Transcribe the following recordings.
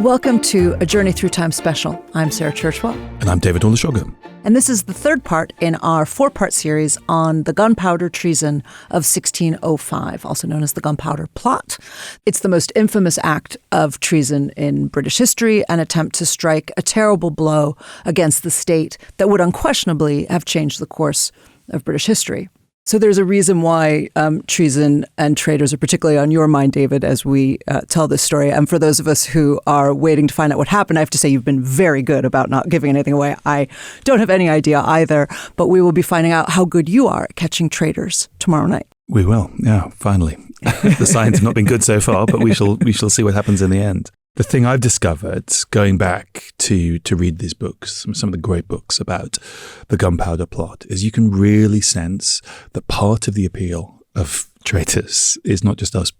Welcome to A Journey Through Time special. I'm Sarah Churchwell. And I'm David Olusoga. And this is the third part in our four-part series on the gunpowder treason of 1605, also known as the Gunpowder Plot. It's the most infamous act of treason in British history, an attempt to strike a terrible blow against the state that would unquestionably have changed the course of British history. So there's a reason why treason and traitors are particularly on your mind, David, as we tell this story. And for those of us who are waiting to find out what happened, I have to say you've been very good about not giving anything away. I don't have any idea either, but we will be finding out how good you are at catching traitors tomorrow night. We will, yeah, finally. The signs have not been good so far, but we shall see what happens in the end. The thing I've discovered, going back to read these books, some of the great books about the Gunpowder Plot, is you can really sense that part of the appeal of traitors is not just us,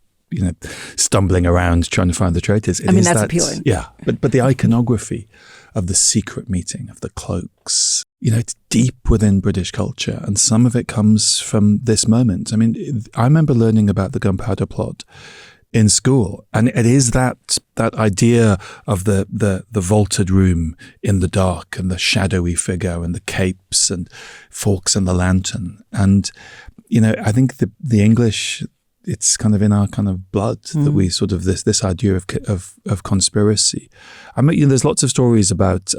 stumbling around trying to find the traitors. That's appealing. Yeah, but the iconography of the secret meeting, of the cloaks, it's deep within British culture, and some of it comes from this moment. I remember learning about the Gunpowder Plot in school, and it is that idea of the vaulted room in the dark and the shadowy figure and the capes and Fawkes and the lantern. And I think the English, it's kind of in our kind of blood that we sort of this idea of conspiracy. There's lots of stories about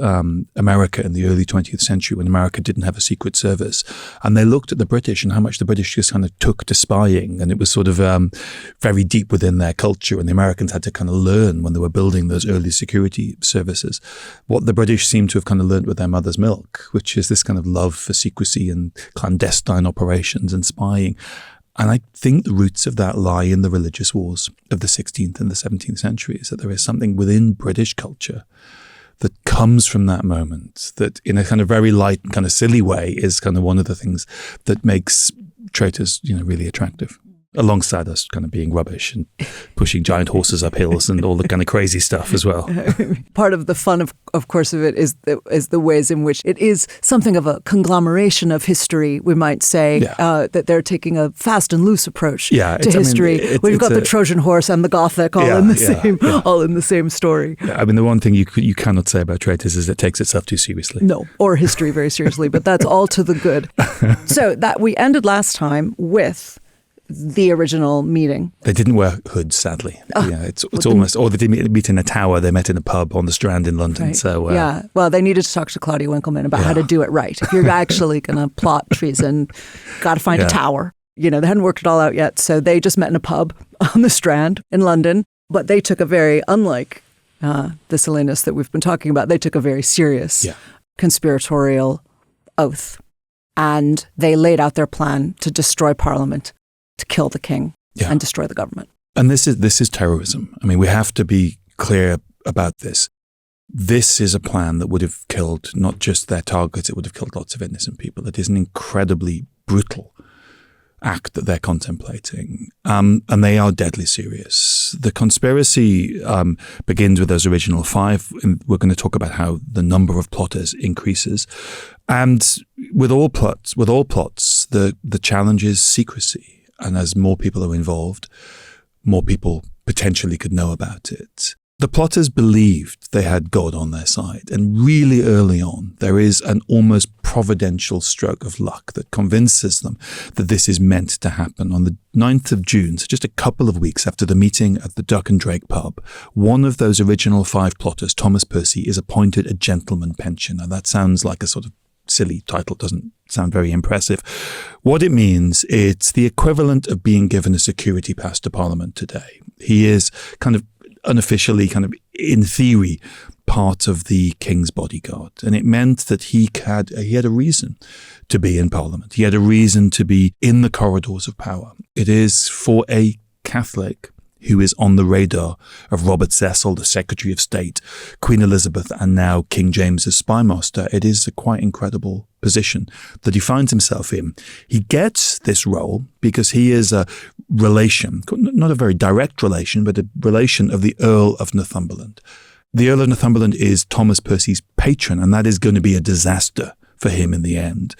America in the early 20th century when America didn't have a secret service, and they looked at the British and how much the British just kind of took to spying, and it was sort of very deep within their culture, and the Americans had to kind of learn when they were building those early security services what the British seemed to have kind of learned with their mother's milk, which is this kind of love for secrecy and clandestine operations and spying. And I think the roots of that lie in the religious wars of the 16th and the 17th centuries, that there is something within British culture that comes from that moment that in a kind of very light and kind of silly way is kind of one of the things that makes traitors, really attractive. Alongside us kind of being rubbish and pushing giant horses up hills and all the kind of crazy stuff as well. Part of the fun, of course, of it is the ways in which it is something of a conglomeration of history, we might say, that they're taking a fast and loose approach to history. We've got the Trojan horse and the Gothic all in the same story. Yeah, the one thing you cannot say about traitors is it takes itself too seriously. No, or history very seriously, but that's all to the good. So that we ended last time with the original meeting. They didn't wear hoods, sadly. It's almost, or they didn't meet in a tower. They met in a pub on the Strand in London. Right. So well, they needed to talk to Claudia Winkleman about how to do it right. If you're actually going to plot treason, got to find a tower. They hadn't worked it all out yet, so they just met in a pub on the Strand in London. But they took a very, unlike the silliness that we've been talking about, they took a very serious conspiratorial oath, and they laid out their plan to destroy Parliament, to kill the king and destroy the government. And this is terrorism. We have to be clear about this. This is a plan that would have killed not just their targets, it would have killed lots of innocent people. It is an incredibly brutal act that they're contemplating. And they are deadly serious. The conspiracy begins with those original 5. And we're going to talk about how the number of plotters increases. And with all plots, the challenge is secrecy. And as more people are involved, more people potentially could know about it. The plotters believed they had God on their side. And really early on, there is an almost providential stroke of luck that convinces them that this is meant to happen. On the 9th of June, so just a couple of weeks after the meeting at the Duck and Drake pub, one of those original 5 plotters, Thomas Percy, is appointed a gentleman pensioner. That sounds like a sort of silly title, doesn't sound very impressive. What it means, it's the equivalent of being given a security pass to Parliament today. He is kind of unofficially, kind of in theory, part of the King's bodyguard. And it meant that he had a reason to be in Parliament. He had a reason to be in the corridors of power. It is for a Catholic who is on the radar of Robert Cecil, the Secretary of State, Queen Elizabeth, and now King James's spymaster. It is a quite incredible position that he finds himself in. He gets this role because he is a relation, not a very direct relation, but a relation of the Earl of Northumberland. The Earl of Northumberland is Thomas Percy's patron, and that is going to be a disaster for him in the end.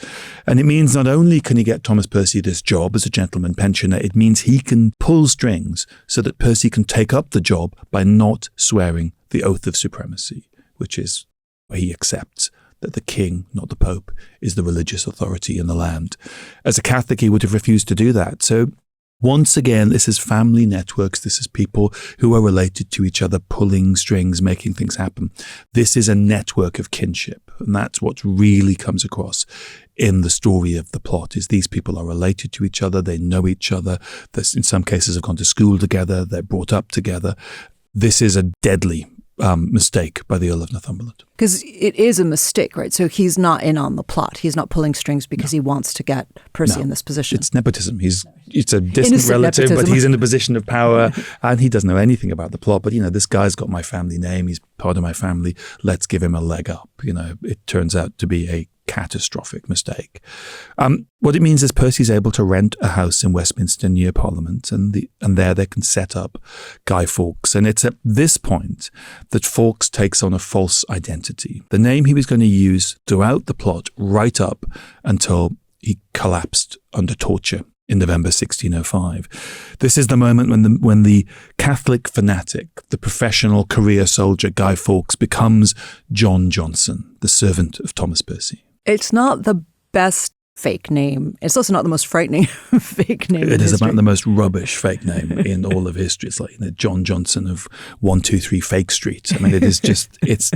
And it means not only can he get Thomas Percy this job as a gentleman pensioner, it means he can pull strings so that Percy can take up the job by not swearing the oath of supremacy, which is where he accepts that the king, not the Pope, is the religious authority in the land. As a Catholic, he would have refused to do that. So once again, this is family networks. This is people who are related to each other, pulling strings, making things happen. This is a network of kinship. And that's what really comes across in the story of the plot, is these people are related to each other. They know each other. They, in some cases, have gone to school together. They're brought up together. This is a deadly mistake by the Earl of Northumberland. Because it is a mistake, right? So he's not in on the plot. He's not pulling strings because he wants to get Percy in this position. It's nepotism. It's a distant Innocent relative, nepotism. but he's in a position of power and he doesn't know anything about the plot. But, this guy's got my family name. He's part of my family. Let's give him a leg up. It turns out to be a catastrophic mistake. What it means is Percy's able to rent a house in Westminster near Parliament, and there they can set up Guy Fawkes. And it's at this point that Fawkes takes on a false identity, the name he was going to use throughout the plot right up until he collapsed under torture in November 1605. This is the moment when the Catholic fanatic, the professional career soldier Guy Fawkes, becomes John Johnson, the servant of Thomas Percy. It's not the best fake name. It's also not the most frightening fake name. It is about the most rubbish fake name in all of history. It's like John Johnson of 123 Fake Street. I mean, it is just, it's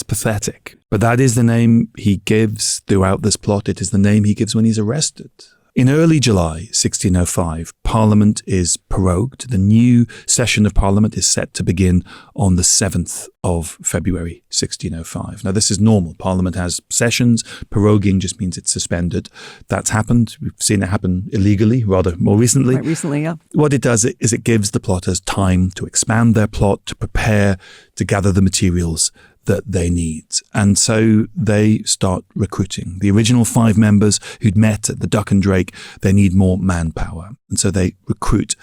pathetic. But that is the name he gives throughout this plot. It is the name he gives when he's arrested. In early July 1605, Parliament is prorogued. The new session of Parliament is set to begin on the 7th of February 1605. Now, this is normal. Parliament has sessions. Proroguing just means it's suspended. That's happened. We've seen it happen illegally, rather more recently. Quite recently, yeah. What it does is it gives the plotters time to expand their plot, to prepare, to gather the materials that they need. And so they start recruiting. The original 5 members who'd met at the Duck and Drake, they need more manpower. And so they recruit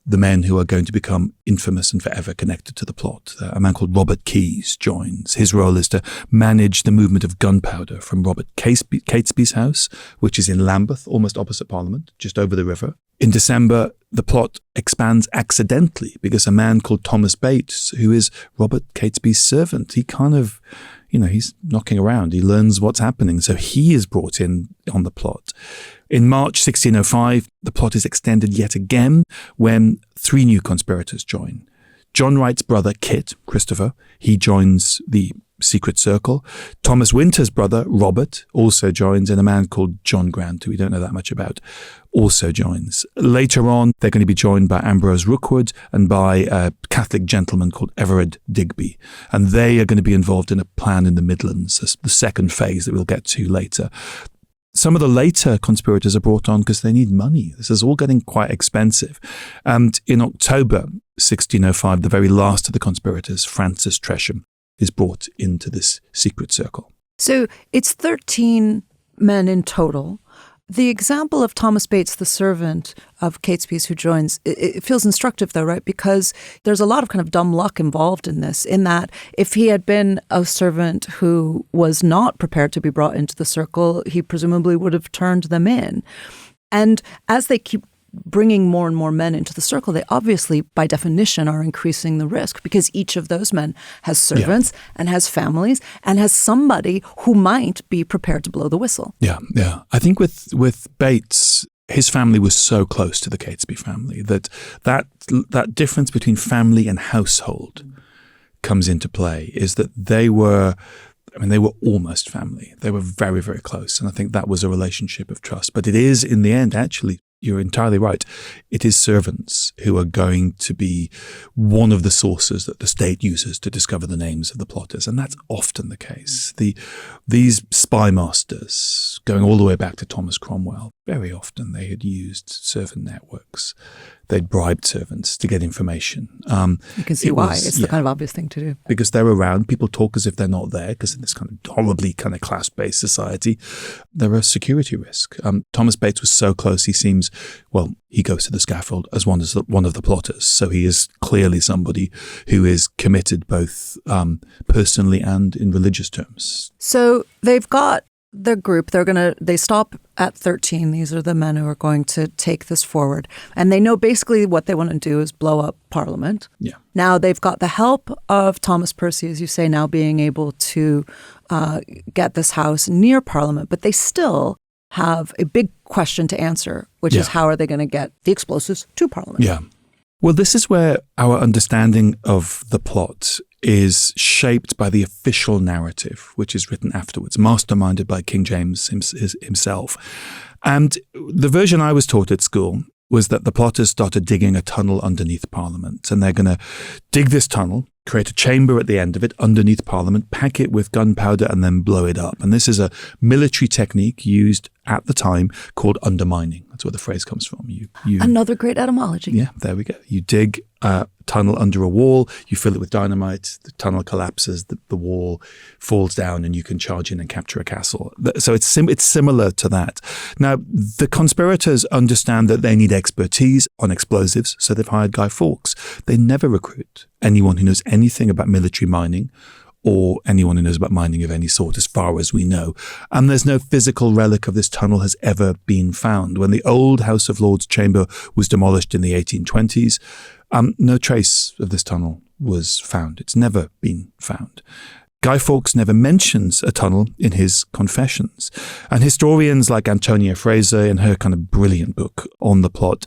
the men who are going to become infamous and forever connected to the plot. A man called Robert Keyes joins. His role is to manage the movement of gunpowder from Robert Catesby's house, which is in Lambeth, almost opposite Parliament, just over the river. In December, the plot expands accidentally because a man called Thomas Bates, who is Robert Catesby's servant, he kind of, he's knocking around. He learns what's happening. So he is brought in on the plot. In March 1605, the plot is extended yet again when 3 new conspirators join. John Wright's brother, Kit, Christopher, he joins the secret circle. Thomas Winter's brother, Robert, also joins, and a man called John Grant, who we don't know that much about, also joins. Later on, they're going to be joined by Ambrose Rookwood and by a Catholic gentleman called Everard Digby. And they are going to be involved in a plan in the Midlands, the second phase that we'll get to later. Some of the later conspirators are brought on because they need money. This is all getting quite expensive. And in October 1605, the very last of the conspirators, Francis Tresham, is brought into this secret circle. So it's 13 men in total. The example of Thomas Bates, the servant of Catesby's who joins, it feels instructive though, right? Because there's a lot of kind of dumb luck involved in this, in that if he had been a servant who was not prepared to be brought into the circle, he presumably would have turned them in. And as they keep bringing more and more men into the circle, they obviously, by definition, are increasing the risk because each of those men has servants and has families and has somebody who might be prepared to blow the whistle. Yeah. I think with Bates, his family was so close to the Catesby family that difference between family and household comes into play, is that they were almost family. They were very, very close. And I think that was a relationship of trust. But it is, in the end, actually, you're entirely right. It is servants who are going to be one of the sources that the state uses to discover the names of the plotters. And that's often the case. These spy masters, going all the way back to Thomas Cromwell, very often they had used servant networks. They'd bribed servants to get information. You can see why. It's the kind of obvious thing to do. Because they're around. People talk as if they're not there, because in this kind of horribly kind of class-based society, they're a security risk. Thomas Bates was so close, he seems, he goes to the scaffold as one of the plotters. So he is clearly somebody who is committed both personally and in religious terms. So they've got the group, they stop at 13. These are the men who are going to take this forward. And they know basically what they want to do is blow up Parliament. Yeah. Now they've got the help of Thomas Percy, as you say, now being able to get this house near Parliament. But they still have a big question to answer, which is how are they going to get the explosives to Parliament? Yeah. Well, this is where our understanding of the plot is shaped by the official narrative, which is written afterwards, masterminded by King James himself. And the version I was taught at school was that the plotters started digging a tunnel underneath Parliament, and they're going to dig this tunnel, create a chamber at the end of it underneath Parliament, pack it with gunpowder, and then blow it up. And this is a military technique used at the time called undermining. That's where the phrase comes from. You Another great etymology. Yeah, there we go. You dig a tunnel under a wall, you fill it with dynamite, the tunnel collapses, the wall falls down, and you can charge in and capture a castle. So it's similar to that. Now, the conspirators understand that they need expertise on explosives, so they've hired Guy Fawkes. They never recruit anyone who knows anything about military mining or anyone who knows about mining of any sort, as far as we know. And there's no physical relic of this tunnel has ever been found. When the old House of Lords chamber was demolished in the 1820s, no trace of this tunnel was found. It's never been found. Guy Fawkes never mentions a tunnel in his confessions. And historians like Antonia Fraser, in her kind of brilliant book on the plot,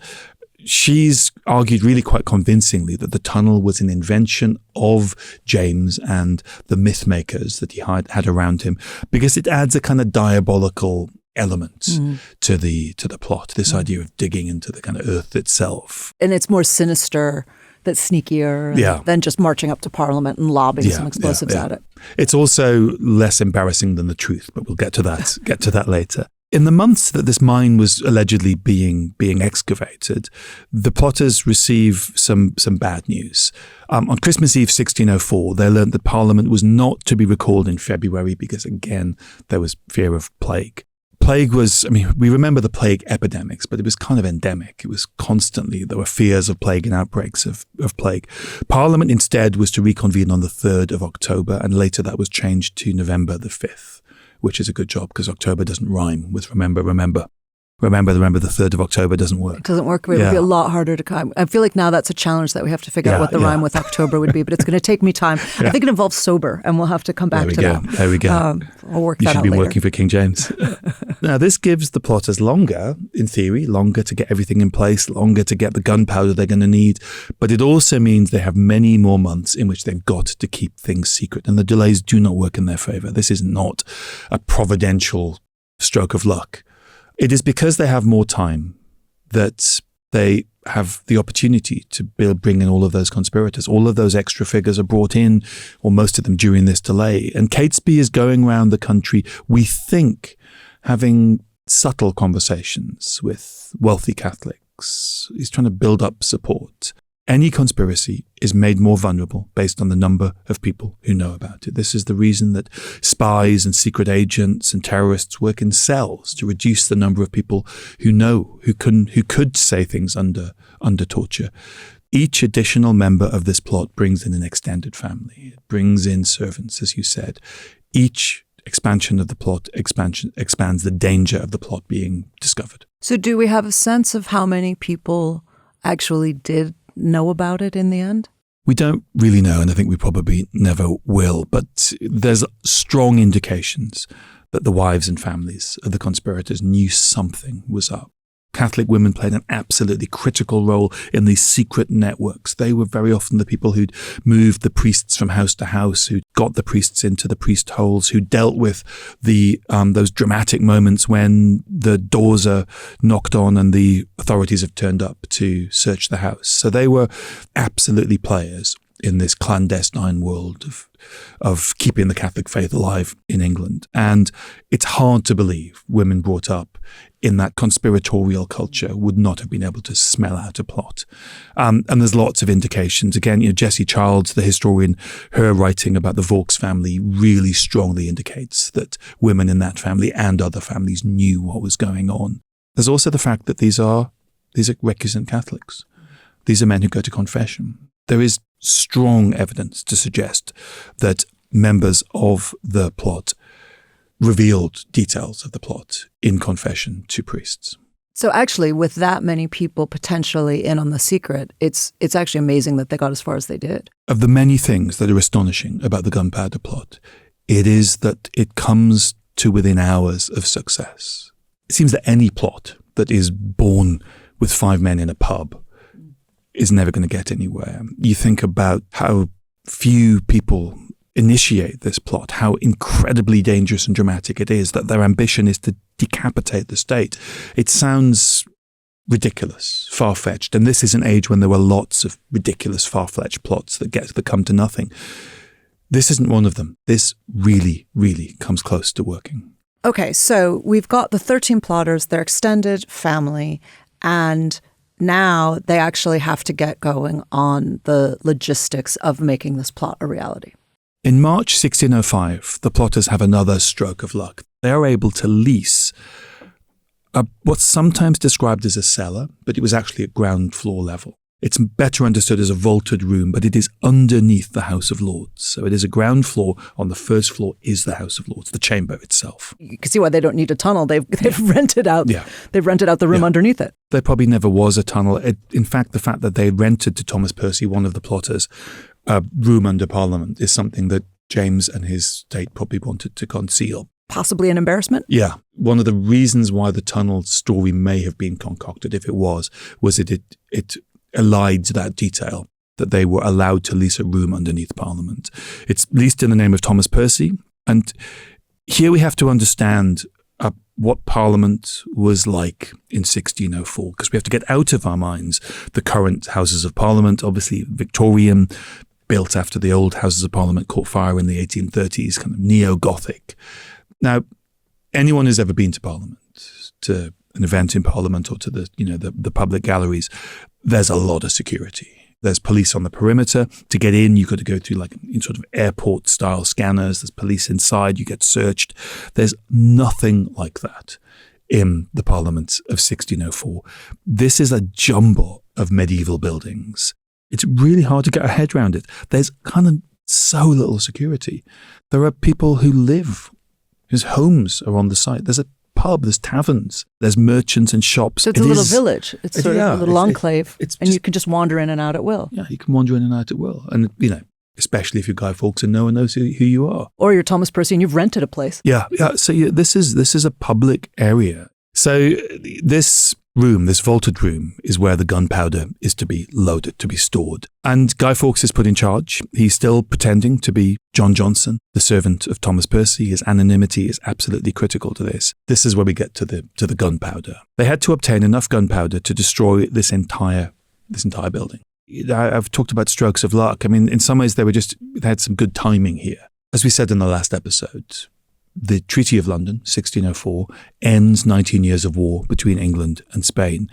she's argued really quite convincingly that the tunnel was an invention of James and the myth makers that he had around him, because it adds a kind of diabolical element to the plot, this idea of digging into the kind of earth itself. And it's more sinister, that's sneakier than just marching up to Parliament and lobbing some explosives at it. It's also less embarrassing than the truth, but we'll get to that later. In the months that this mine was allegedly being excavated, the plotters receive some bad news. On Christmas Eve 1604, they learned that Parliament was not to be recalled in February because, again, there was fear of plague. Plague was, we remember the plague epidemics, but it was kind of endemic. It was constantly, there were fears of plague and outbreaks of plague. Parliament instead was to reconvene on the 3rd of October, and later that was changed to November the 5th. Which is a good job because October doesn't rhyme with remember. The 3rd of October doesn't work. It doesn't work. It would be a lot harder to come. I feel like now that's a challenge that we have to figure out what the rhyme with October would be, but it's going to take me time. I think it involves sober, and we'll have to come back to that. There we go. I'll work you that out later. You should be working for King James. Now, this gives the plotters longer, in theory, longer to get everything in place, longer to get the gunpowder they're going to need. But it also means they have many more months in which they've got to keep things secret. And the delays do not work in their favor. This is not a providential stroke of luck. It is because they have more time that they have the opportunity to bring in all of those conspirators. All of those extra figures are brought in, or most of them during this delay. And Catesby is going around the country, we think, having subtle conversations with wealthy Catholics. He's trying to build up support. Any conspiracy is made more vulnerable based on the number of people who know about it. This is the reason that spies and secret agents and terrorists work in cells, to reduce the number of people who know, who could say things under torture. Each additional member of this plot brings in an extended family. It brings in servants, as you said. Each expansion of the plot expands the danger of the plot being discovered. So do we have a sense of how many people actually did know about it in the end? We don't really know, and I think we probably never will, but there's strong indications that the wives and families of the conspirators knew something was up. Catholic women played an absolutely critical role in these secret networks. They were very often the people who'd moved the priests from house to house, who got the priests into the priest holes, who dealt with those dramatic moments when the doors are knocked on and the authorities have turned up to search the house. So they were absolutely players in this clandestine world of keeping the Catholic faith alive in England. And it's hard to believe women brought up in that conspiratorial culture would not have been able to smell out a plot. And there's lots of indications. Again, Jessie Childs, the historian, her writing about the Fawkes family really strongly indicates that women in that family and other families knew what was going on. There's also the fact that these are recusant Catholics. These are men who go to confession. There is strong evidence to suggest that members of the plot revealed details of the plot in confession to priests. So actually, with that many people potentially in on the secret, it's actually amazing that they got as far as they did. Of the many things that are astonishing about the gunpowder plot, it is that it comes to within hours of success. It seems that any plot that is born with 5 men in a pub is never going to get anywhere. You think about how few people initiate this plot, how incredibly dangerous and dramatic it is, that their ambition is to decapitate the state. It sounds ridiculous, far-fetched, and this is an age when there were lots of ridiculous, far-fetched plots that come to nothing. This isn't one of them. This really, really comes close to working. Okay, so we've got the 13 plotters, their extended family, and now they actually have to get going on the logistics of making this plot a reality. In March 1605, the plotters have another stroke of luck. They are able to lease what's sometimes described as a cellar, but it was actually at ground floor level. It's better understood as a vaulted room, but it is underneath the House of Lords. So it is a ground floor. On the first floor is the House of Lords, the chamber itself. You can see why they don't need a tunnel. They've rented out. Yeah. They've rented out the room underneath it. There probably never was a tunnel. In fact, the fact that they rented to Thomas Percy, one of the plotters, a room under Parliament is something that James and his state probably wanted to conceal. Possibly an embarrassment? Yeah. One of the reasons why the tunnel story may have been concocted, if it was it allied to that detail that they were allowed to lease a room underneath Parliament. It's leased in the name of Thomas Percy. And here we have to understand what Parliament was like in 1604, because we have to get out of our minds the current Houses of Parliament, obviously Victorian, built after the old Houses of Parliament caught fire in the 1830s, kind of neo-Gothic. Now, anyone who's ever been to Parliament, to an event in Parliament or to the public galleries, there's a lot of security. There's police on the perimeter. To get in, you've got to go through like sort of airport-style scanners. There's police inside. You get searched. There's nothing like that in the Parliament of 1604. This is a jumble of medieval buildings. It's really hard to get our head around it. There's kind of so little security. There are people who live, whose homes are on the site. There's a pub, there's taverns, there's merchants and shops. So it's a little village. It's sort of a little enclave. And you can just wander in and out at will. Yeah, you can wander in and out at will. And, especially if you're Guy Fawkes and no one knows who you are. Or you're Thomas Percy and you've rented a place. Yeah. So this is a public area. So this room, this vaulted room, is where the gunpowder is to be loaded, to be stored. And Guy Fawkes is put in charge. He's still pretending to be John Johnson, the servant of Thomas Percy. His anonymity is absolutely critical to this. This is where we get to the gunpowder. They had to obtain enough gunpowder to destroy this entire building. I've talked about strokes of luck. I mean, in some ways, they had some good timing here. As we said in the last episode, the Treaty of London, 1604, ends 19 years of war between England and Spain.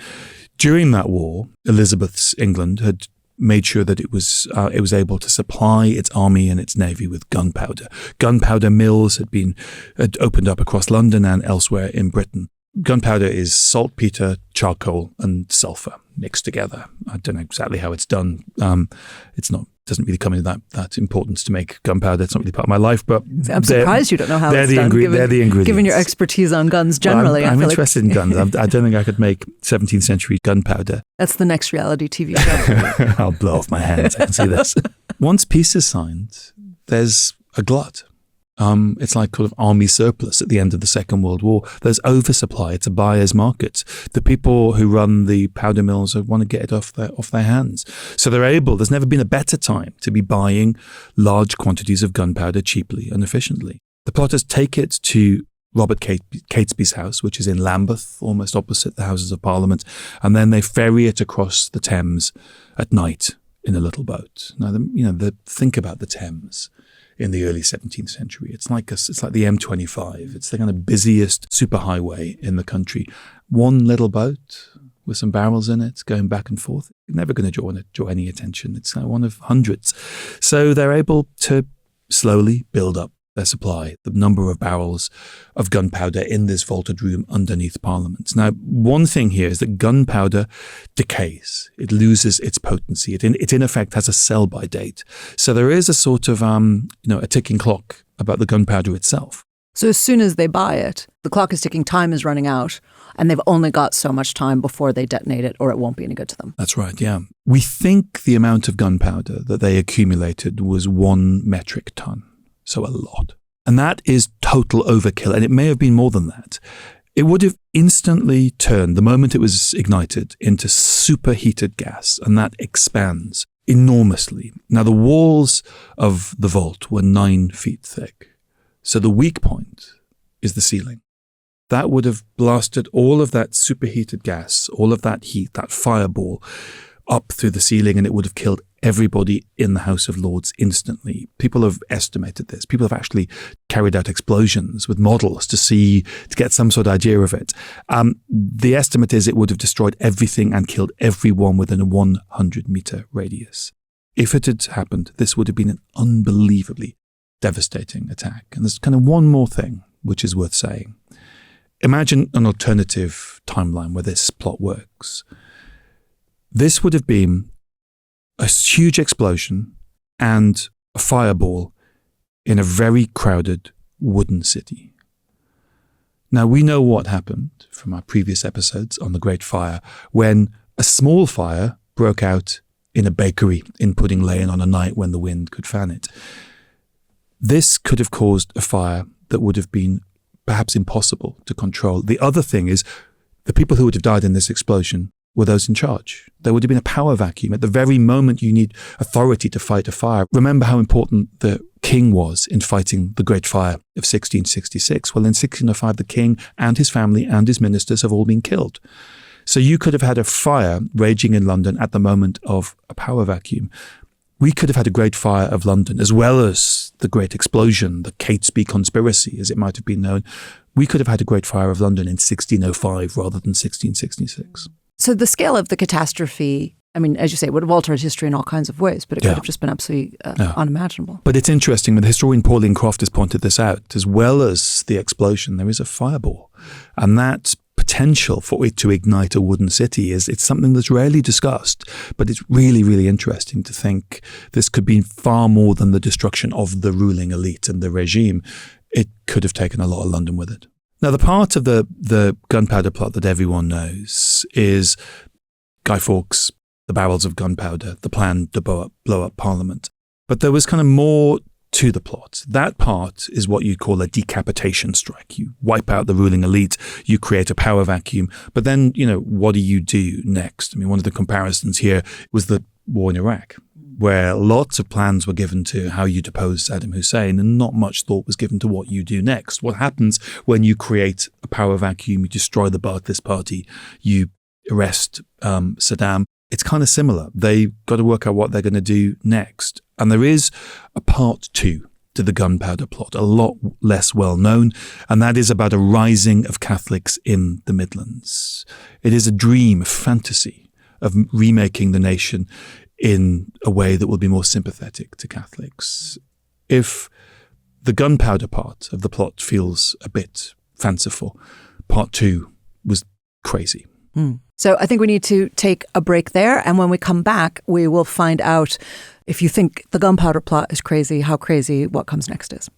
During that war, Elizabeth's England had made sure that it was able to supply its army and its navy with gunpowder. Gunpowder mills had opened up across London and elsewhere in Britain. Gunpowder is saltpeter, charcoal, and sulfur mixed together. I don't know exactly how it's done. Doesn't really come into that importance to make gunpowder. It's not really part of my life, but I'm surprised you don't know how it's done. They're the ingredients. Given your expertise on guns generally. I'm interested in guns. I don't think I could make 17th century gunpowder. That's the next reality TV show. I'll blow off my hands. I can see this. Once peace is signed, there's a glut. It's like kind of army surplus at the end of the Second World War. There's oversupply. It's a buyer's market. The people who run the powder mills want to get it off their hands. So there's never been a better time to be buying large quantities of gunpowder cheaply and efficiently. The plotters take it to Robert Catesby's house, which is in Lambeth, almost opposite the Houses of Parliament, and then they ferry it across the Thames at night in a little boat. Now, think about the Thames. In the early 17th century. It's like the M25. It's the kind of busiest superhighway in the country. One little boat with some barrels in it going back and forth. You're never going to draw any attention. It's one of hundreds. So they're able to slowly build up their supply, the number of barrels of gunpowder in this vaulted room underneath Parliament. Now, one thing here is that gunpowder decays. It loses its potency. It in effect has a sell-by date. So there is a sort of, a ticking clock about the gunpowder itself. So as soon as they buy it, the clock is ticking, time is running out, and they've only got so much time before they detonate it or it won't be any good to them. That's right, yeah. We think the amount of gunpowder that they accumulated was 1 metric ton, so a lot. And that is total overkill, and it may have been more than that. It would have instantly turned, the moment it was ignited, into superheated gas, and that expands enormously. Now, the walls of the vault were 9 feet thick, so the weak point is the ceiling. That would have blasted all of that superheated gas, all of that heat, that fireball, up through the ceiling, and it would have killed everybody in the House of Lords instantly. People have estimated this. People have actually carried out explosions with models to get some sort of idea of it. The estimate is it would have destroyed everything and killed everyone within a 100-meter radius. If it had happened, this would have been an unbelievably devastating attack. And there's kind of one more thing which is worth saying. Imagine an alternative timeline where this plot works. This would have been a huge explosion and a fireball in a very crowded wooden city. Now, we know what happened from our previous episodes on the Great Fire when a small fire broke out in a bakery in Pudding Lane on a night when the wind could fan it. This could have caused a fire that would have been perhaps impossible to control. The other thing is the people who would have died in this explosion were those in charge. There would have been a power vacuum at the very moment you need authority to fight a fire. Remember how important the king was in fighting the Great Fire of 1666. Well, in 1605, the king and his family and his ministers have all been killed. So you could have had a fire raging in London at the moment of a power vacuum. We could have had a Great Fire of London, as well as the Great Explosion, the Catesby Conspiracy, as it might have been known. We could have had a Great Fire of London in 1605 rather than 1666. So the scale of the catastrophe, I mean, as you say, it would have altered history in all kinds of ways, but it could have just been absolutely unimaginable. But it's interesting, the historian Pauline Croft has pointed this out. As well as the explosion, there is a fireball. And that potential for it to ignite a wooden city it's something that's rarely discussed, but it's really, really interesting to think this could be far more than the destruction of the ruling elite and the regime. It could have taken a lot of London with it. Now, the part of the gunpowder plot that everyone knows is Guy Fawkes, the barrels of gunpowder, the plan to blow up Parliament. But there was kind of more to the plot. That part is what you'd call a decapitation strike. You wipe out the ruling elite, you create a power vacuum, but then, what do you do next? I mean, one of the comparisons here was the war in Iraq, where lots of plans were given to how you depose Saddam Hussein and not much thought was given to what you do next. What happens when you create a power vacuum, you destroy the Ba'athist Party, you arrest Saddam? It's kind of similar. They've got to work out what they're going to do next. And there is a part 2 to the gunpowder plot, a lot less well known, and that is about a rising of Catholics in the Midlands. It is a dream, a fantasy of remaking the nation in a way that will be more sympathetic to Catholics. If the gunpowder part of the plot feels a bit fanciful, part 2 was crazy. So I think we need to take a break there. And when we come back, we will find out if you think the gunpowder plot is crazy, how crazy what comes next is.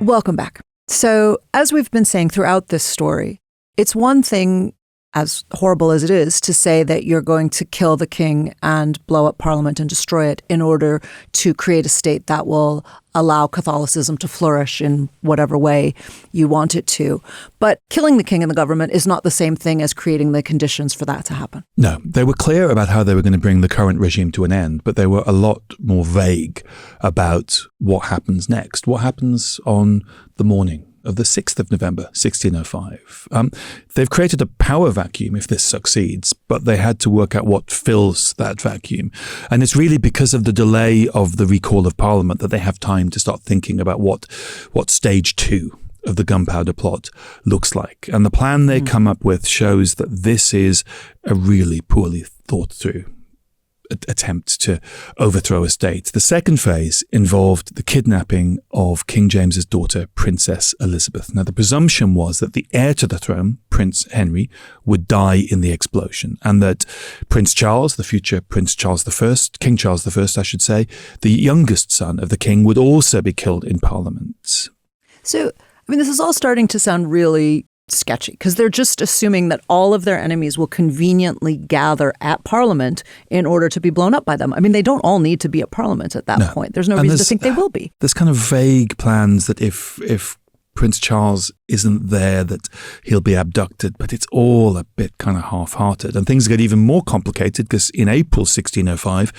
Welcome back. So as we've been saying throughout this story, it's one thing, as horrible as it is, to say that you're going to kill the king and blow up Parliament and destroy it in order to create a state that will allow Catholicism to flourish in whatever way you want it to. But killing the king and the government is not the same thing as creating the conditions for that to happen. No, they were clear about how they were going to bring the current regime to an end, but they were a lot more vague about what happens next. What happens on the morning of the 6th of November, 1605. They've created a power vacuum if this succeeds, but they had to work out what fills that vacuum. And it's really because of the delay of the recall of Parliament that they have time to start thinking about what stage 2 of the gunpowder plot looks like. And the plan they come up with shows that this is a really poorly thought through attempt to overthrow a state. The second phase involved the kidnapping of King James's daughter, Princess Elizabeth. Now, the presumption was that the heir to the throne, Prince Henry, would die in the explosion, and that Prince Charles, the future Prince Charles I, King Charles I, I should say, the youngest son of the king, would also be killed in Parliament. So, I mean, this is all starting to sound really sketchy because they're just assuming that all of their enemies will conveniently gather at Parliament in order to be blown up by them. I mean, they don't all need to be at Parliament at that point. There's no reason to think they will be. There's kind of vague plans that if Prince Charles isn't there, that he'll be abducted, but it's all a bit kind of half-hearted. And things get even more complicated because in April 1605,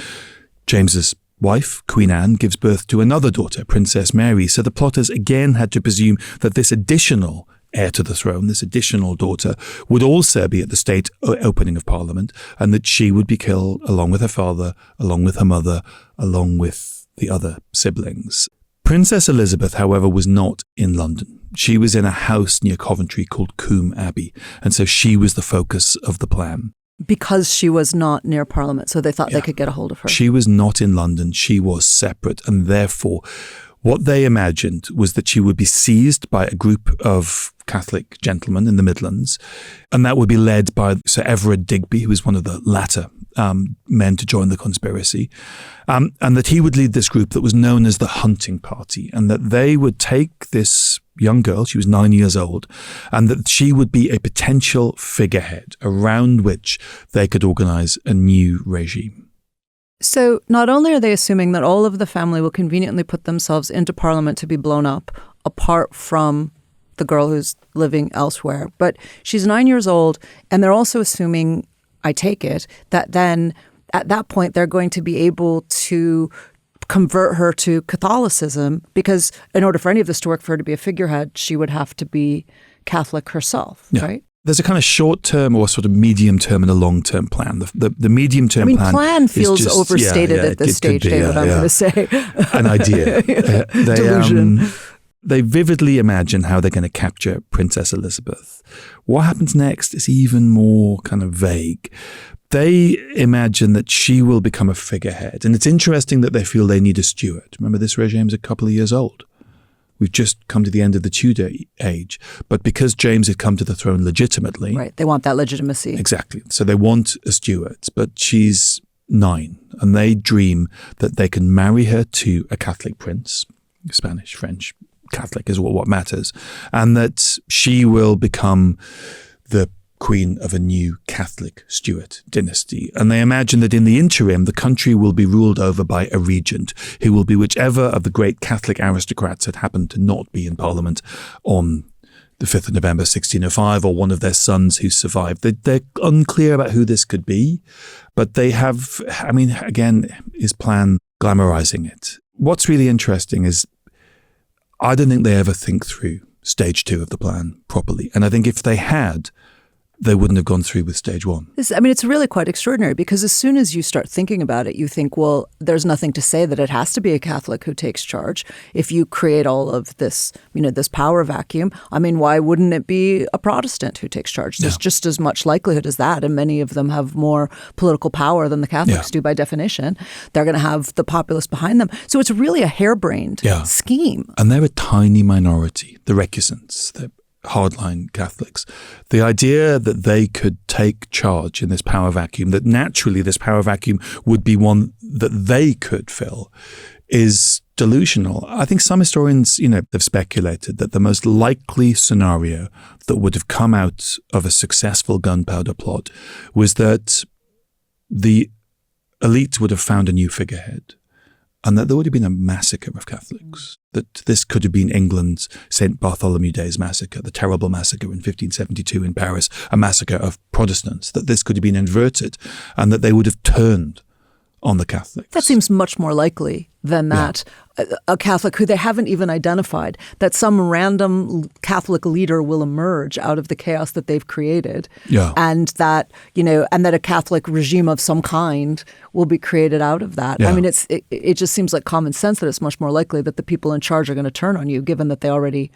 James's wife, Queen Anne, gives birth to another daughter, Princess Mary. So the plotters again had to presume that this additional heir to the throne, this additional daughter, would also be at the state opening of Parliament, and that she would be killed along with her father, along with her mother, along with the other siblings. Princess Elizabeth, however, was not in London. She was in a house near Coventry called Combe Abbey, and so she was the focus of the plan. Because she was not near Parliament, so they thought they could get a hold of her. She was not in London. She was separate, and therefore what they imagined was that she would be seized by a group of Catholic gentlemen in the Midlands, and that would be led by Sir Everard Digby, who was one of the latter men to join the conspiracy, and that he would lead this group that was known as the Hunting Party, and that they would take this young girl, she was 9 years old, and that she would be a potential figurehead around which they could organize a new regime. So not only are they assuming that all of the family will conveniently put themselves into Parliament to be blown up, apart from the girl who's living elsewhere, but she's 9 years old, and they're also assuming, I take it, that then at that point they're going to be able to convert her to Catholicism, because in order for any of this to work, for her to be a figurehead, she would have to be Catholic herself, right? There's a kind of short-term or sort of medium-term and a long-term plan. The medium-term plan feels just overstated at this stage, David, I'm going to say. An idea. Delusion. They vividly imagine how they're going to capture Princess Elizabeth. What happens next is even more kind of vague. They imagine that she will become a figurehead. And it's interesting that they feel they need a steward. Remember, this regime's a couple of years old. We've just come to the end of the Tudor age. But because James had come to the throne legitimately. Right, they want that legitimacy. Exactly. So they want a steward, but she's 9. And they dream that they can marry her to a Catholic prince, Spanish, French, Catholic is what matters. And that she will become the queen of a new Catholic Stuart dynasty. And they imagine that in the interim, the country will be ruled over by a regent who will be whichever of the great Catholic aristocrats had happened to not be in Parliament on the 5th of November 1605, or one of their sons who survived. They're unclear about who this could be, but they have, I mean, again, his plan glamorizing it. What's really interesting is I don't think they ever think through stage 2 of the plan properly. And I think if they had, they wouldn't have gone through with stage 1. It's really quite extraordinary, because as soon as you start thinking about it, you think, well, there's nothing to say that it has to be a Catholic who takes charge. If you create all of this, this power vacuum, I mean, why wouldn't it be a Protestant who takes charge? There's just as much likelihood as that, and many of them have more political power than the Catholics do by definition. They're going to have the populace behind them. So it's really a harebrained scheme. And they're a tiny minority, the recusants, the hardline Catholics. The idea that they could take charge in this power vacuum, that naturally this power vacuum would be one that they could fill, is delusional. I think some historians, have speculated that the most likely scenario that would have come out of a successful gunpowder plot was that the elite would have found a new figurehead, and that there would have been a massacre of Catholics, that this could have been England's St. Bartholomew Day's massacre, the terrible massacre in 1572 in Paris, a massacre of Protestants, that this could have been inverted, and that they would have turned on the Catholics. That seems much more likely than that a Catholic who they haven't even identified, that some random Catholic leader will emerge out of the chaos that they've created. Yeah. And that, and that a Catholic regime of some kind will be created out of that. Yeah. I mean, it just seems like common sense that it's much more likely that the people in charge are going to turn on you, given that they already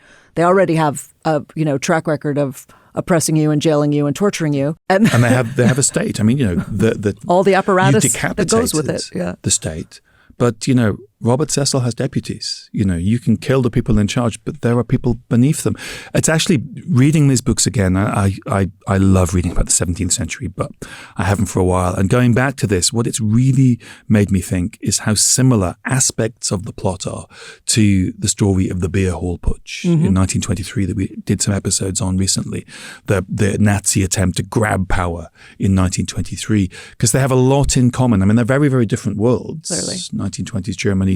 have a, track record of oppressing you and jailing you and torturing you. And they have a state. I mean, the all the apparatus that goes with it. Yeah. The state. But, Robert Cecil has deputies. You can kill the people in charge, but there are people beneath them. It's actually reading these books again. I love reading about the 17th century, but I haven't for a while. And going back to this, what it's really made me think is how similar aspects of the plot are to the story of the beer hall putsch in 1923 that we did some episodes on recently. The Nazi attempt to grab power in 1923, because they have a lot in common. I mean, they're very, very different worlds. Clearly. 1920s Germany,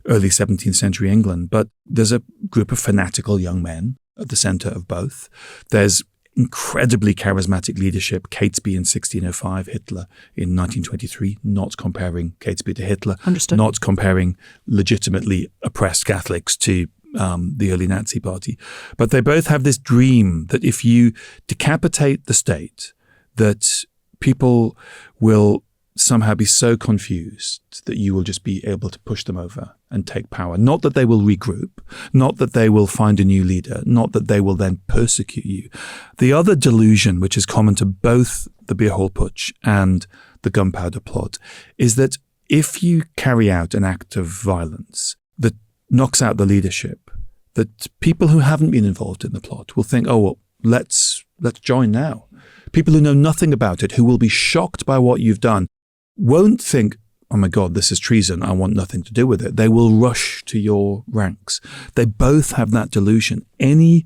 early 17th century England. But there's a group of fanatical young men at the center of both. There's incredibly charismatic leadership, Catesby in 1605, Hitler in 1923, not comparing Catesby to Hitler. Understood. Not comparing legitimately oppressed Catholics to the early Nazi party. But they both have this dream that if you decapitate the state, that people will somehow be so confused that you will just be able to push them over and take power. Not that they will regroup, not that they will find a new leader, not that they will then persecute you. The other delusion, which is common to both the beer hall putsch and the gunpowder plot, is that if you carry out an act of violence that knocks out the leadership, that people who haven't been involved in the plot will think, oh, well, let's join now. People who know nothing about it, who will be shocked by what you've done, won't think, oh my God, this is treason, I want nothing to do with it. They will rush to your ranks. They both have that delusion. Any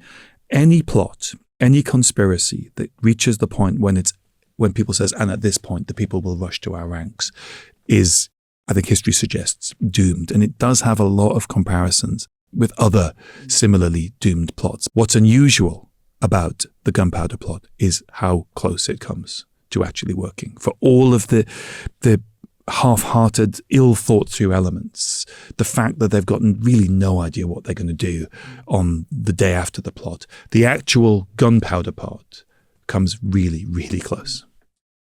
plot, any conspiracy that reaches the point when people says, and at this point the people will rush to our ranks, is, I think history suggests, doomed. And it does have a lot of comparisons with other similarly doomed plots. What's unusual about the gunpowder plot is how close it comes to actually working. For all of the half-hearted, ill-thought-through elements, the fact that they've gotten really no idea what they're going to do on the day after the plot, the actual gunpowder part comes really, really close.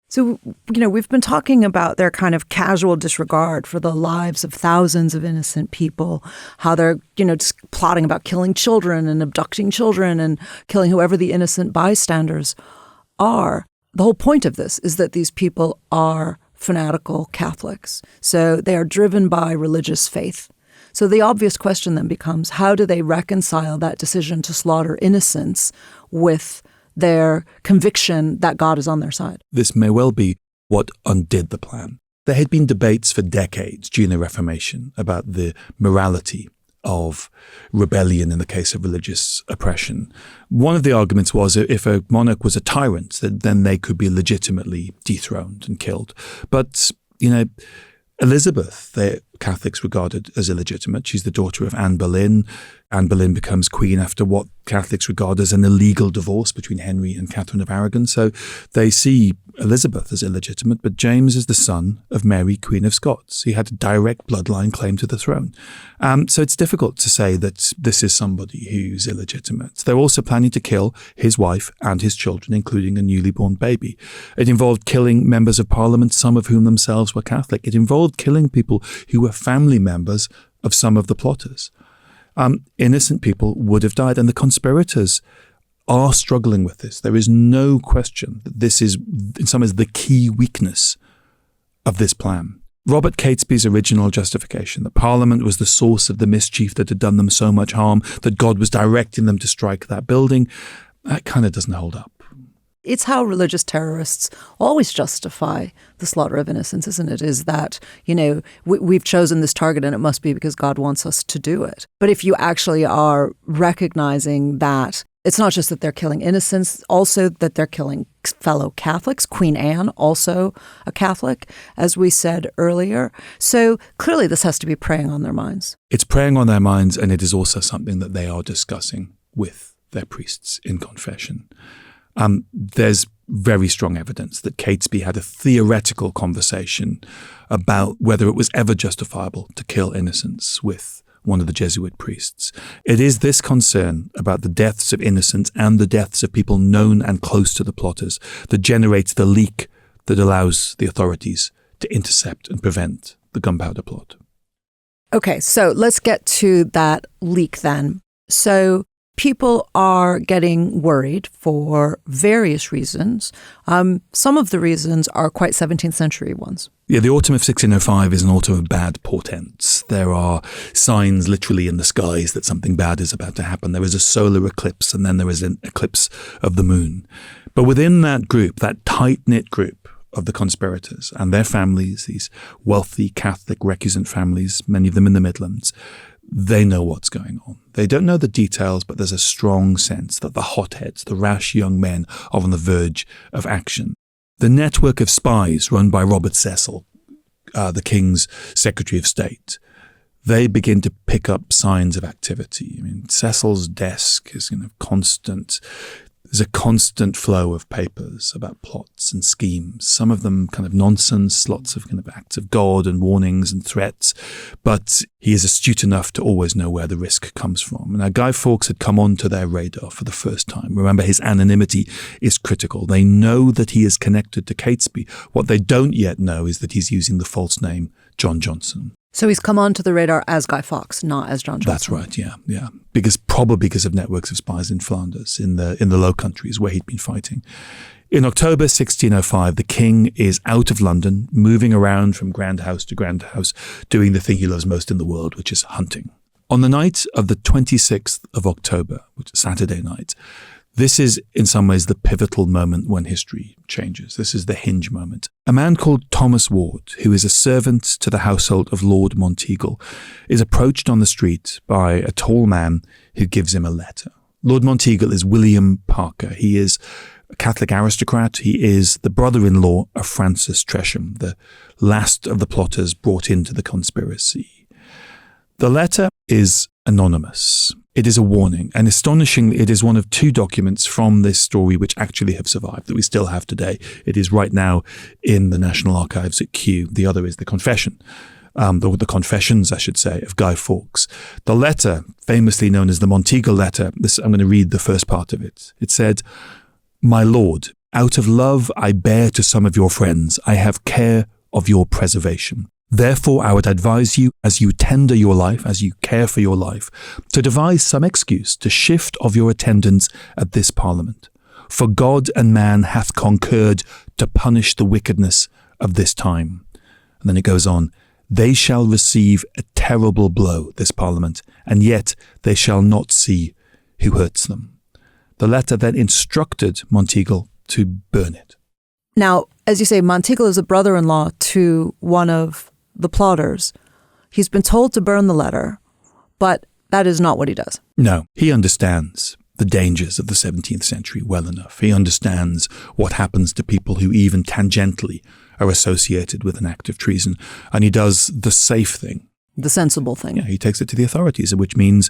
So, we've been talking about their kind of casual disregard for the lives of thousands of innocent people, how they're, just plotting about killing children and abducting children and killing whoever the innocent bystanders are. The whole point of this is that these people are fanatical Catholics. So they are driven by religious faith. So the obvious question then becomes, how do they reconcile that decision to slaughter innocents with their conviction that God is on their side? This may well be what undid the plan. There had been debates for decades during the Reformation about the morality of rebellion in the case of religious oppression. One of the arguments was if a monarch was a tyrant, then they could be legitimately dethroned and killed. But, Elizabeth, the Catholics regarded as illegitimate. She's the daughter of Anne Boleyn. Anne Boleyn becomes queen after what Catholics regard as an illegal divorce between Henry and Catherine of Aragon. So they see Elizabeth as illegitimate, but James is the son of Mary, Queen of Scots. He had a direct bloodline claim to the throne. So it's difficult to say that this is somebody who's illegitimate. They're also planning to kill his wife and his children, including a newly born baby. It involved killing members of parliament, some of whom themselves were Catholic. It involved killing people who were family members of some of the plotters. Innocent people would have died, and the conspirators are struggling with this. There is no question that this is, in some ways, the key weakness of this plan. Robert Catesby's original justification, that Parliament was the source of the mischief that had done them so much harm, that God was directing them to strike that building, that kind of doesn't hold up. It's how religious terrorists always justify the slaughter of innocents, isn't it? Is that, we've chosen this target and it must be because God wants us to do it. But if you actually are recognizing that it's not just that they're killing innocents, also that they're killing fellow Catholics. Queen Anne, also a Catholic, as we said earlier. So clearly this has to be preying on their minds. It's preying on their minds, and it is also something that they are discussing with their priests in confession. There's very strong evidence that Catesby had a theoretical conversation about whether it was ever justifiable to kill innocents with one of the Jesuit priests. It is this concern about the deaths of innocents and the deaths of people known and close to the plotters that generates the leak that allows the authorities to intercept and prevent the gunpowder plot. Okay, so let's get to that leak then. So people are getting worried for various reasons. Some of the reasons are quite 17th century ones. Yeah, the autumn of 1605 is an autumn of bad portents. There are signs literally in the skies that something bad is about to happen. There is a solar eclipse and then there is an eclipse of the moon. But within that group, that tight-knit group of the conspirators and their families, these wealthy Catholic recusant families, many of them in the Midlands, they know what's going on. They don't know the details, but there's a strong sense that the hotheads, the rash young men, are on the verge of action. The network of spies run by Robert Cecil, the King's Secretary of State, they begin to pick up signs of activity. I mean, Cecil's desk is constant. There's a constant flow of papers about plots and schemes, some of them kind of nonsense, lots of kind of acts of God and warnings and threats. But he is astute enough to always know where the risk comes from. Now, Guy Fawkes had come onto their radar for the first time. Remember, his anonymity is critical. They know that he is connected to Catesby. What they don't yet know is that he's using the false name John Johnson. So he's come onto the radar as Guy Fawkes, not as John Johnson. That's right, yeah. Probably because of networks of spies in Flanders, in the Low Countries where he'd been fighting. In October 1605, the king is out of London, moving around from grand house to grand house, doing the thing he loves most in the world, which is hunting. On the night of the 26th of October, which is Saturday night, this is in some ways the pivotal moment when history changes. This is the hinge moment. A man called Thomas Ward, who is a servant to the household of Lord Monteagle, is approached on the street by a tall man who gives him a letter. Lord Monteagle is William Parker. He is a Catholic aristocrat. He is the brother-in-law of Francis Tresham, the last of the plotters brought into the conspiracy. The letter is anonymous. It is a warning, and astonishingly, it is one of two documents from this story which actually have survived, that we still have today. It is right now in the National Archives at Kew. The other is the confession, the confessions, I should say, of Guy Fawkes. The letter, famously known as the Monteagle Letter, I'm going to read the first part of it. It said, "My lord, out of love I bear to some of your friends, I have care of your preservation. Therefore, I would advise you, as you tender your life, as you care for your life, to devise some excuse to shift of your attendance at this Parliament. For God and man hath concurred to punish the wickedness of this time." And then it goes on, "They shall receive a terrible blow, this Parliament, and yet they shall not see who hurts them." The letter then instructed Monteagle to burn it. Now, as you say, Monteagle is a brother-in-law to one of the plotters. He's been told to burn the letter, but that is not what he does. No, he understands the dangers of the 17th century well enough. He understands what happens to people who even tangentially are associated with an act of treason. And he does the safe thing. The sensible thing. Yeah, he takes it to the authorities, which means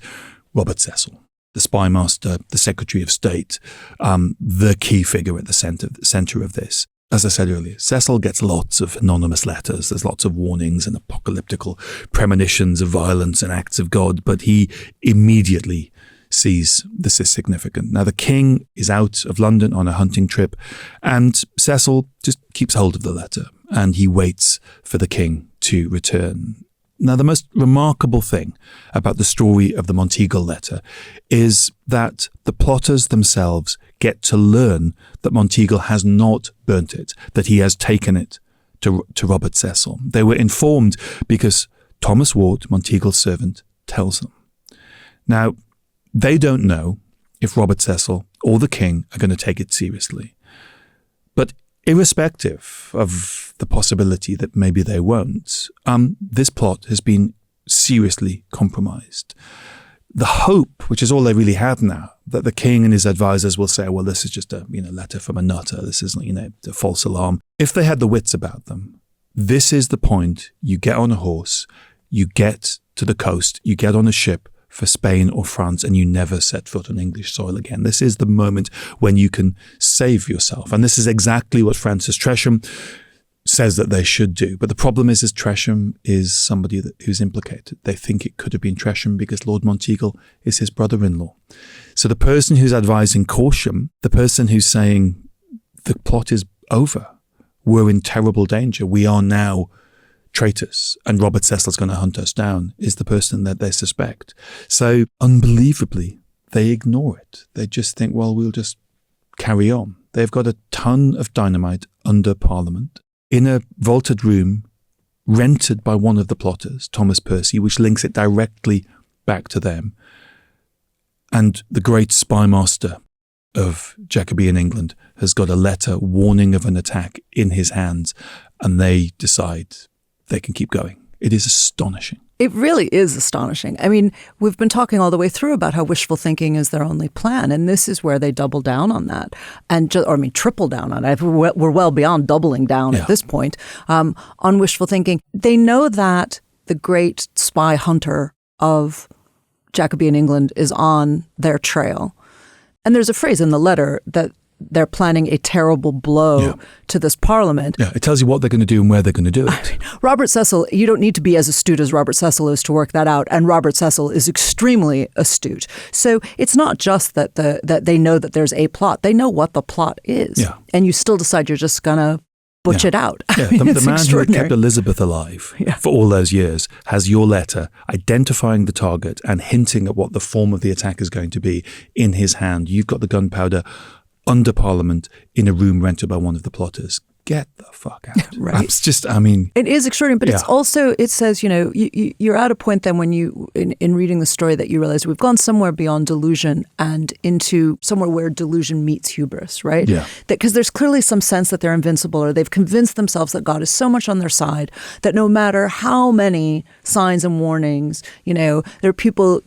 Robert Cecil, the spy master, the Secretary of State, the key figure at the center of this. As I said earlier, Cecil gets lots of anonymous letters. There's lots of warnings and apocalyptical premonitions of violence and acts of God, but he immediately sees this is significant. Now, the king is out of London on a hunting trip, and Cecil just keeps hold of the letter, and he waits for the king to return. Now, the most remarkable thing about the story of the Monteagle Letter is that the plotters themselves get to learn that Monteagle has not burnt it, that he has taken it to Robert Cecil. They were informed because Thomas Ward, Monteagle's servant, tells them. Now, they don't know if Robert Cecil or the king are going to take it seriously. But irrespective of the possibility that maybe they won't, this plot has been seriously compromised. The hope, which is all they really have now, that the king and his advisors will say, well, this is just a letter from a nutter. This isn't a false alarm. If they had the wits about them, this is the point. You get on a horse, you get to the coast, you get on a ship for Spain or France and you never set foot on English soil again. This is the moment when you can save yourself. And this is exactly what Francis Tresham says that they should do. But the problem is Tresham is somebody who's implicated. They think it could have been Tresham because Lord Monteagle is his brother-in-law. So the person who's advising caution, the person who's saying the plot is over, we're in terrible danger, we are now traitors and Robert Cecil's going to hunt us down, is the person that they suspect. So unbelievably, they ignore it. They just think, well, we'll just carry on. They've got a ton of dynamite under Parliament in a vaulted room rented by one of the plotters, Thomas Percy, which links it directly back to them. And the great spy master of Jacobean England has got a letter warning of an attack in his hands, and they decide they can keep going. It is astonishing. It really is astonishing. I mean, we've been talking all the way through about how wishful thinking is their only plan, and this is where they double down on that, and triple down on it. We're well beyond doubling down at this point on wishful thinking. They know that the great spy hunter of Jacobean England is on their trail, and there's a phrase in the letter that they're planning a terrible blow to this Parliament. Yeah, it tells you what they're going to do and where they're going to do it. I mean, Robert Cecil, you don't need to be as astute as Robert Cecil is to work that out, and Robert Cecil is extremely astute. So it's not just that they know that there's a plot. They know what the plot is. Yeah. And you still decide you're just going to butch it out. Yeah, the man who had kept Elizabeth alive for all those years has your letter identifying the target and hinting at what the form of the attack is going to be in his hand. You've got the gunpowder under Parliament in a room rented by one of the plotters. Get the fuck out. Right. It's just, I mean... It is extraordinary, but it's also, it says, you're at a point then when you, in reading the story, that you realize we've gone somewhere beyond delusion and into somewhere where delusion meets hubris, right? Yeah. Because there's clearly some sense that they're invincible, or they've convinced themselves that God is so much on their side that no matter how many signs and warnings, there are people,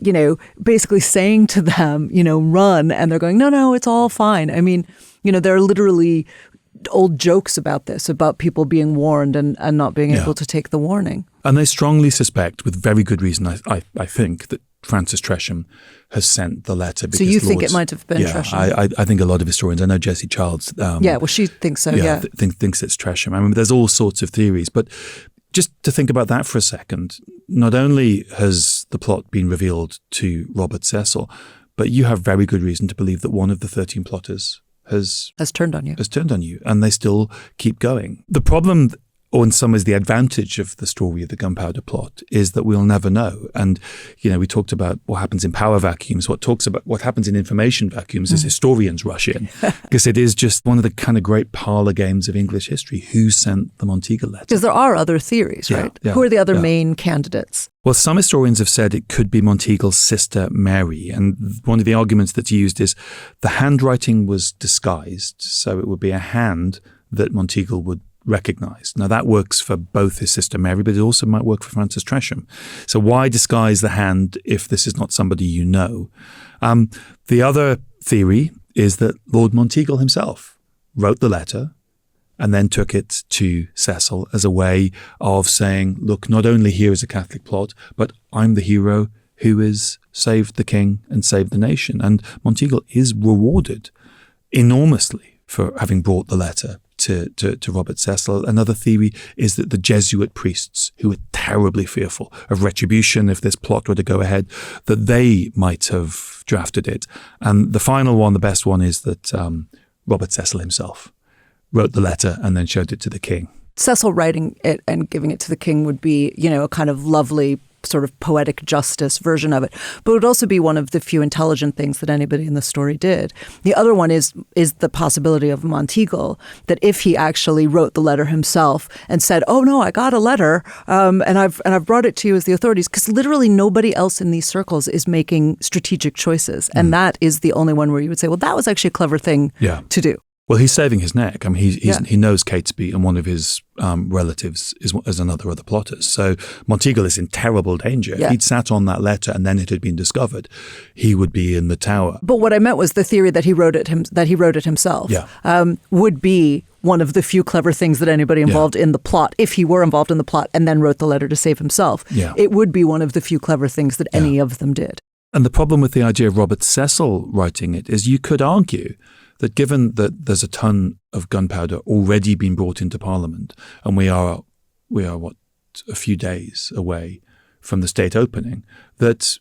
basically saying to them, run, and they're going, no, it's all fine. I mean, there are literally old jokes about this, about people being warned and not being able to take the warning. And they strongly suspect, with very good reason, I think, that Francis Tresham has sent the letter. So you think it might have been Tresham? I think a lot of historians, I know Jessie Childs. She thinks so, thinks it's Tresham. I mean, there's all sorts of theories, but just to think about that for a second, not only has the plot been revealed to Robert Cecil, but you have very good reason to believe that one of the 13 plotters has turned on you, and they still keep going. The problem, or in some ways the advantage of the story of the gunpowder plot, is that we'll never know. And, we talked about what happens in power vacuums. What happens in information vacuums is historians rush in, because it is just one of the kind of great parlor games of English history. Who sent the Monteagle Letter? Because there are other theories, right? Yeah, who are the other main candidates? Well, some historians have said it could be Monteagle's sister Mary, and one of the arguments that's used is the handwriting was disguised, so it would be a hand that Monteagle would recognize. Now, that works for both his sister Mary, but it also might work for Francis Tresham. So why disguise the hand if this is not somebody you know? The other theory is that Lord Monteagle himself wrote the letter and then took it to Cecil as a way of saying, look, not only here is a Catholic plot, but I'm the hero who has saved the king and saved the nation. And Monteagle is rewarded enormously for having brought the letter to Robert Cecil. Another theory is that the Jesuit priests, who were terribly fearful of retribution if this plot were to go ahead, that they might have drafted it. And the final one, the best one, is that Robert Cecil himself wrote the letter and then showed it to the king. Cecil writing it and giving it to the king would be, a kind of lovely sort of poetic justice version of it. But it would also be one of the few intelligent things that anybody in the story did. The other one is the possibility of Monteagle, that if he actually wrote the letter himself and said, oh no, I got a letter and I've brought it to you as the authorities, because literally nobody else in these circles is making strategic choices. And that is the only one where you would say, well, that was actually a clever thing to do. Well, he's saving his neck. I mean, he knows Catesby, and one of his relatives is another of the plotters. So Monteagle is in terrible danger. If he'd sat on that letter and then it had been discovered, he would be in the tower. But what I meant was the theory that he wrote it himself would be one of the few clever things that anybody involved in the plot, if he were involved in the plot and then wrote the letter to save himself, it would be one of the few clever things that any of them did. And the problem with the idea of Robert Cecil writing it is you could argue that given that there's a ton of gunpowder already been brought into Parliament, and we are what, a few days away from the state opening, that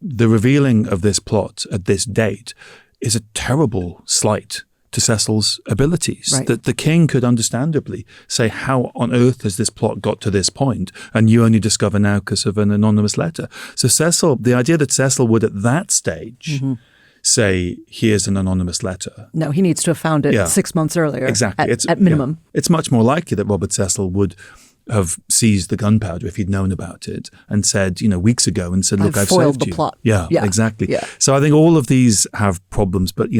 the revealing of this plot at this date is a terrible slight to Cecil's abilities. Right. That the king could understandably say, how on earth has this plot got to this point? And you only discover now because of an anonymous letter. So Cecil, the idea that Cecil would at that stage say, here's an anonymous letter. No, he needs to have found it 6 months earlier. Exactly. At minimum. Yeah. It's much more likely that Robert Cecil would have seized the gunpowder if he'd known about it and said, weeks ago, and said, look, I've foiled saved the you. plot. Yeah, exactly. Yeah. So I think all of these have problems, but,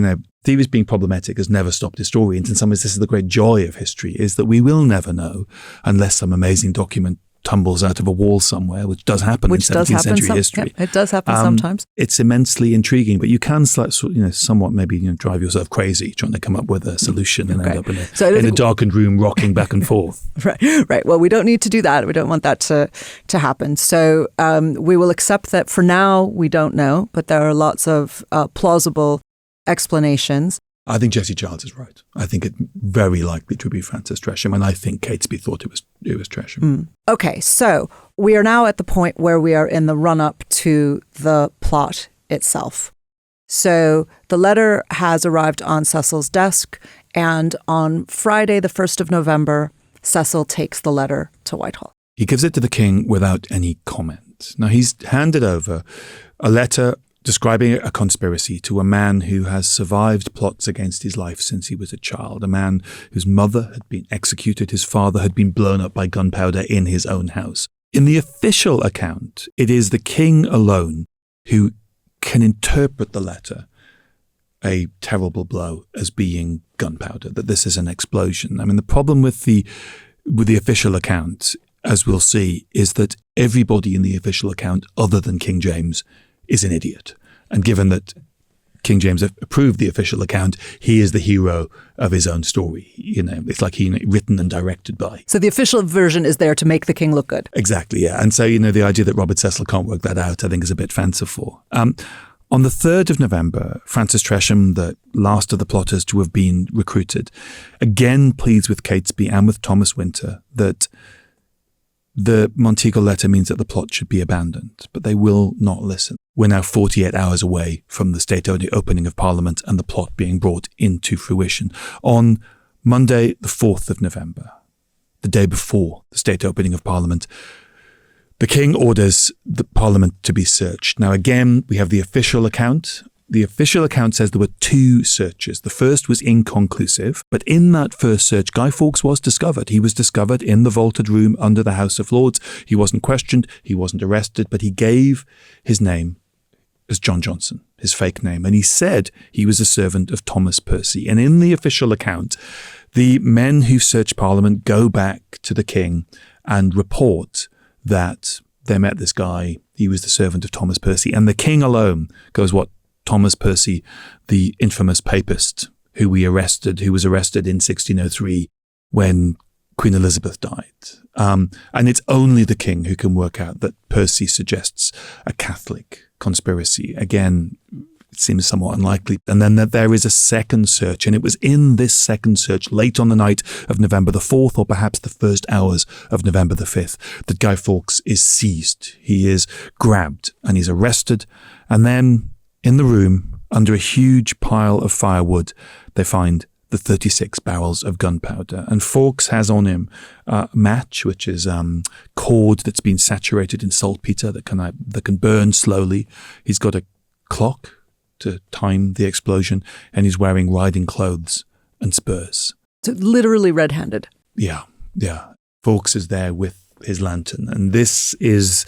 theories being problematic has never stopped historians. In some ways, this is the great joy of history, is that we will never know unless some amazing document tumbles out of a wall somewhere, which does happen in 17th century history. It does happen sometimes. It's immensely intriguing, but you can somewhat maybe drive yourself crazy trying to come up with a solution and end up in a darkened room rocking back and forth. Right. Well, we don't need to do that. We don't want that to happen. So we will accept that for now we don't know, but there are lots of plausible explanations. I think Jessie Childs is right. I think it very likely to be Francis Tresham, and I think Catesby thought it was Tresham. Okay, so we are now at the point where we are in the run-up to the plot itself. So the letter has arrived on Cecil's desk, and on Friday, the 1st of November, Cecil takes the letter to Whitehall. He gives it to the king without any comment. Now, he's handed over a letter describing a conspiracy to a man who has survived plots against his life since he was a child, a man whose mother had been executed, his father had been blown up by gunpowder in his own house. In the official account, it is the king alone who can interpret the letter, a terrible blow, as being gunpowder, that this is an explosion. I mean, the problem with the official account, as we'll see, is that everybody in the official account other than King James is an idiot. And given that King James approved the official account, he is the hero of his own story. It's like written and directed by. So the official version is there to make the king look good. Exactly, yeah. And so, the idea that Robert Cecil can't work that out, I think, is a bit fanciful. On the 3rd of November, Francis Tresham, the last of the plotters to have been recruited, again pleads with Catesby and with Thomas Winter that the Monteagle Letter means that the plot should be abandoned, but they will not listen. We're now 48 hours away from the state opening of Parliament and the plot being brought into fruition. On Monday, the 4th of November, the day before the state opening of Parliament, the king orders the Parliament to be searched. Now, again, we have the official account. The official account says there were 2 searches. The first was inconclusive, but in that first search, Guy Fawkes was discovered. He was discovered in the vaulted room under the House of Lords. He wasn't questioned, he wasn't arrested, but he gave his name as John Johnson, his fake name, and he said he was a servant of Thomas Percy. And in the official account, the men who searched Parliament go back to the king and report that they met this guy, he was the servant of Thomas Percy, and the king alone goes, what? Thomas Percy, the infamous papist who was arrested in 1603 when Queen Elizabeth died. And it's only the king who can work out that Percy suggests a Catholic conspiracy. Again, it seems somewhat unlikely. And then that there is a second search, and it was in this second search, late on the night of November the 4th, or perhaps the first hours of November the 5th, that Guy Fawkes is seized. He is grabbed and he's arrested, and then in the room, under a huge pile of firewood, they find the 36 barrels of gunpowder. And Fawkes has on him a match, which is cord that's been saturated in saltpeter that can burn slowly. He's got a clock to time the explosion, and he's wearing riding clothes and spurs. So literally red-handed. Yeah. Fawkes is there with his lantern, and this is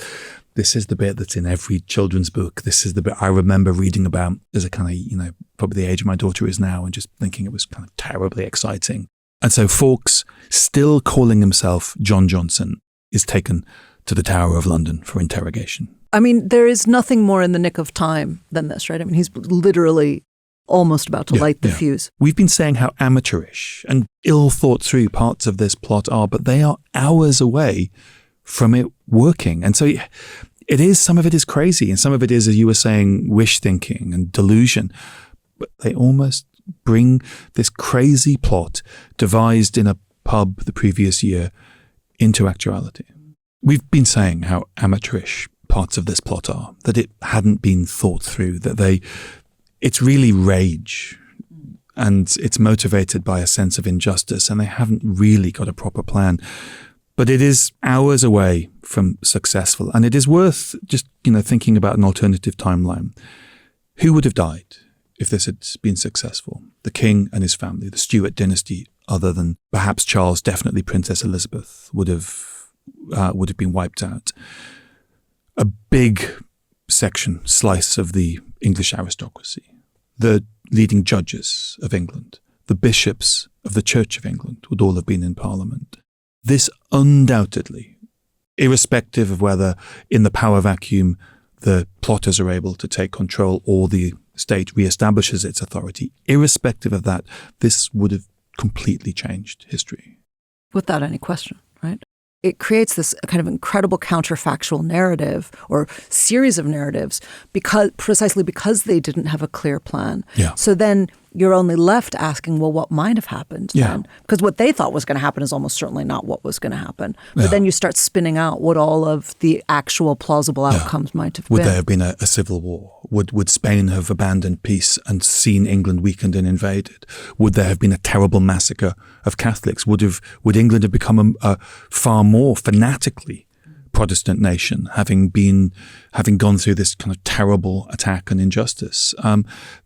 the bit that's in every children's book. This is the bit I remember reading about as a kind of, probably the age my daughter is now, and just thinking it was kind of terribly exciting. And so Fawkes, still calling himself John Johnson, is taken to the Tower of London for interrogation. I mean, there is nothing more in the nick of time than this, right? I mean, he's literally almost about to light the fuse. We've been saying how amateurish and ill thought through parts of this plot are, but they are hours away from it working. And so some of it is crazy, and some of it is, as you were saying, wish thinking and delusion. But they almost bring this crazy plot devised in a pub the previous year into actuality. We've been saying how amateurish parts of this plot are, that it hadn't been thought through, that it's really rage, and it's motivated by a sense of injustice, and they haven't really got a proper plan. But it is hours away from successful, and it is worth just, thinking about an alternative timeline. Who would have died if this had been successful? The king and his family, the Stuart dynasty, other than perhaps Charles, definitely Princess Elizabeth, would have been wiped out. A big slice of the English aristocracy, the leading judges of England, the bishops of the Church of England would all have been in Parliament. This undoubtedly, irrespective of whether in the power vacuum the plotters are able to take control or the state reestablishes its authority, irrespective of that, this would have completely changed history. Without any question, right? It creates this kind of incredible counterfactual narrative or series of narratives precisely because they didn't have a clear plan. Yeah. So then you're only left asking, well, what might have happened then? Because what they thought was going to happen is almost certainly not what was going to happen. But then you start spinning out what all of the actual plausible outcomes might have been. Would there have been a civil war? Would Spain have abandoned peace and seen England weakened and invaded? Would there have been a terrible massacre of Catholics? Would England have become a far more fanatically Protestant nation, having gone through this kind of terrible attack and injustice?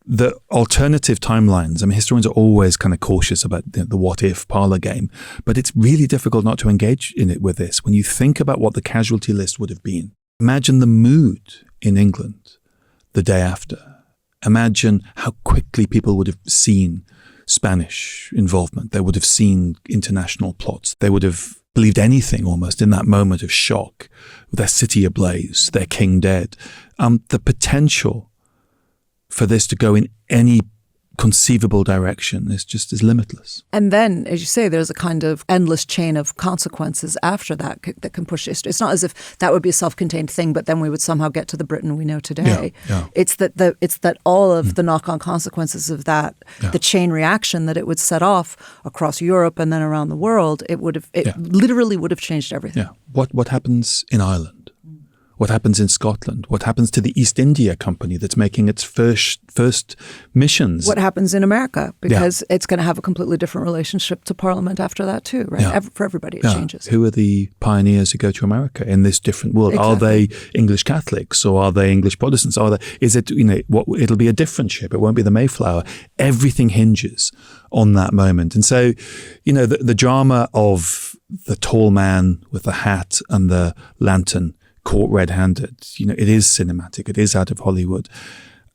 The alternative timelines, historians are always kind of cautious about the what-if parlor game, but it's really difficult not to engage in it with this. When you think about what the casualty list would have been, imagine the mood in England the day after. Imagine how quickly people would have seen Spanish involvement. They would have seen international plots. They would have believed anything almost in that moment of shock, with their city ablaze, their king dead. The potential for this to go in any conceivable direction is limitless. And then, as you say, there's a kind of endless chain of consequences after that that can push history. It's not as if that would be a self-contained thing, but then we would somehow get to the Britain we know today. It's that all of the knock-on consequences of that, the chain reaction that it would set off across Europe and then around the world, it literally would have changed everything. Yeah. What happens in Ireland? What happens in Scotland? What happens to the East India Company that's making its first missions? What happens in America? Because it's going to have a completely different relationship to Parliament after that too, right? Yeah. For everybody, it changes. Who are the pioneers who go to America in this different world? Exactly. Are they English Catholics or are they English Protestants? It'll be a different ship. It won't be the Mayflower. Everything hinges on that moment. And so, the drama of the tall man with the hat and the lantern caught red-handed, it is cinematic, it is out of Hollywood.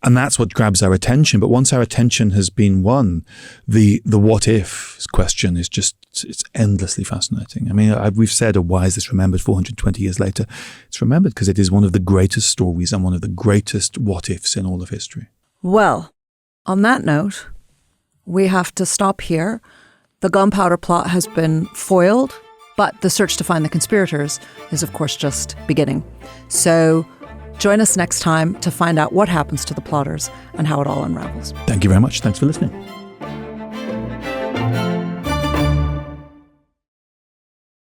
And that's what grabs our attention. But once our attention has been won, the what-if question is it's endlessly fascinating. We've said, why is this remembered 420 years later? It's remembered because it is one of the greatest stories and one of the greatest what-ifs in all of history. Well, on that note, we have to stop here. The gunpowder plot has been foiled, but the search to find the conspirators is, of course, just beginning. So join us next time to find out what happens to the plotters and how it all unravels. Thank you very much. Thanks for listening.